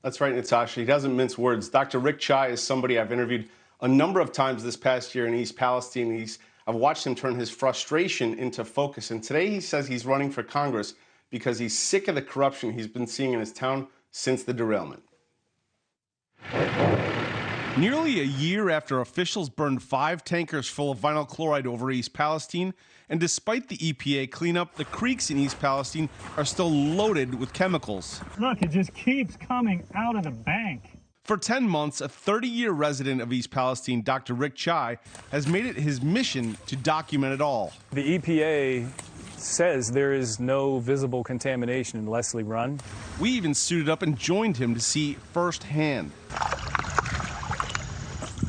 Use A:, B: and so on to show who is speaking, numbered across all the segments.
A: That's right, Natasha. He doesn't mince words. Dr. Rick Chai is somebody I've interviewed a number of times this past year in East Palestine. I've watched him turn his frustration into focus. And today he says he's running for Congress because he's sick of the corruption he's been seeing in his town since the derailment. Nearly a year after officials burned 5 tankers full of vinyl chloride over East Palestine, and despite the EPA cleanup, the creeks in East Palestine are still loaded with chemicals.
B: Look, it just keeps coming out of the bank.
A: For 10 months, a 30-year resident of East Palestine, Dr. Rick Chai, has made it his mission to document it all.
C: The EPA says there is no visible contamination in Leslie Run.
A: We even suited up and joined him to see firsthand.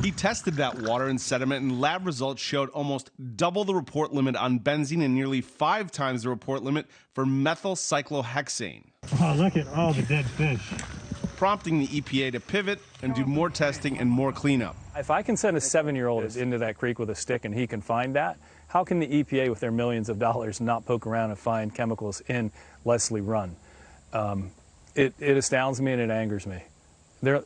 A: He tested that water and sediment, and lab results showed almost double the report limit on benzene and nearly 5 times the report limit for methyl cyclohexane.
B: Oh, look at all the dead fish.
A: Prompting the EPA to pivot and do more testing and more cleanup.
C: If I can send a 7-year-old into that creek with a stick and he can find that, how can the EPA with their millions of dollars not poke around and find chemicals in Leslie Run? It astounds me and it angers me.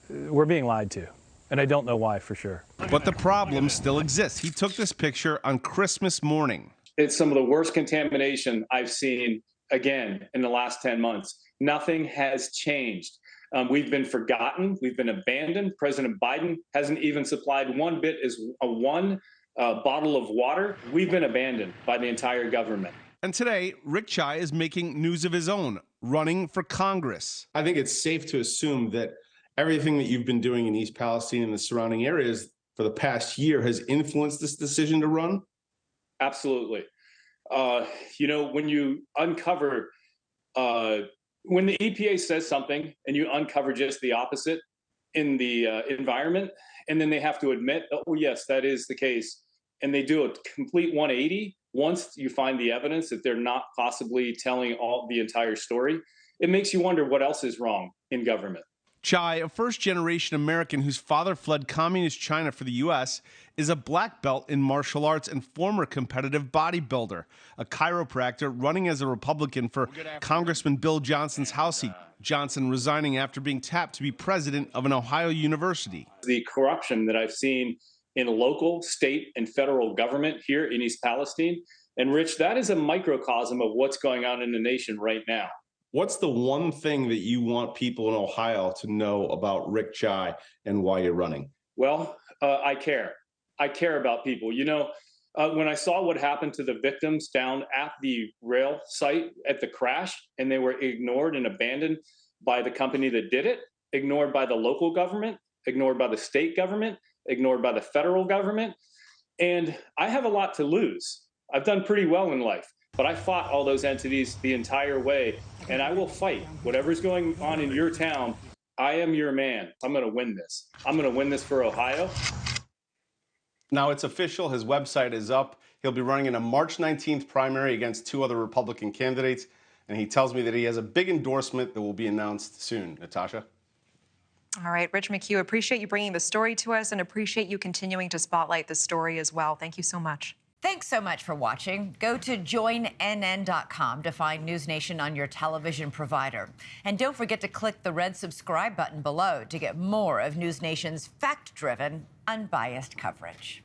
C: We're being lied to. And I don't know why for sure.
A: But the problem still exists. He took this picture on Christmas morning.
D: It's some of the worst contamination I've seen, again, in the last 10 months. Nothing has changed. We've been forgotten. We've been abandoned. President Biden hasn't even supplied one bottle of water. We've been abandoned by the entire government.
A: And today, Rick Chai is making news of his own, running for Congress. I think it's safe to assume that everything that you've been doing in East Palestine and the surrounding areas for the past year has influenced this decision to run?
D: Absolutely. When you uncover, when the EPA says something and you uncover just the opposite in the environment, and then they have to admit, oh, yes, that is the case, and they do a complete 180 once you find the evidence that they're not possibly telling the entire story, it makes you wonder what else is wrong in government.
A: Chai, a first-generation American whose father fled communist China for the U.S., is a black belt in martial arts and former competitive bodybuilder, a chiropractor running as a Republican for Congressman Bill Johnson's House seat, Johnson resigning after being tapped to be president of an Ohio university.
D: The corruption that I've seen in local, state, and federal government here in East Palestine, and Rich, that is a microcosm of what's going on in the nation right now.
A: What's the one thing that you want people in Ohio to know about Rick Chai and why you're running?
D: Well, I care. I care about people. When I saw what happened to the victims down at the rail site at the crash, and they were ignored and abandoned by the company that did it, ignored by the local government, ignored by the state government, ignored by the federal government. And I have a lot to lose. I've done pretty well in life. But I fought all those entities the entire way, and I will fight. Whatever's going on in your town, I am your man. I'm going to win this. I'm going to win this for Ohio.
A: Now it's official. His website is up. He'll be running in a March 19th primary against 2 other Republican candidates, and he tells me that he has a big endorsement that will be announced soon. Natasha?
E: All right, Rich McHugh, appreciate you bringing the story to us and appreciate you continuing to spotlight the story as well. Thank you so much.
F: Thanks so much for watching. Go to joinnn.com to find NewsNation on your television provider. And don't forget to click the red subscribe button below to get more of NewsNation's fact-driven, unbiased coverage.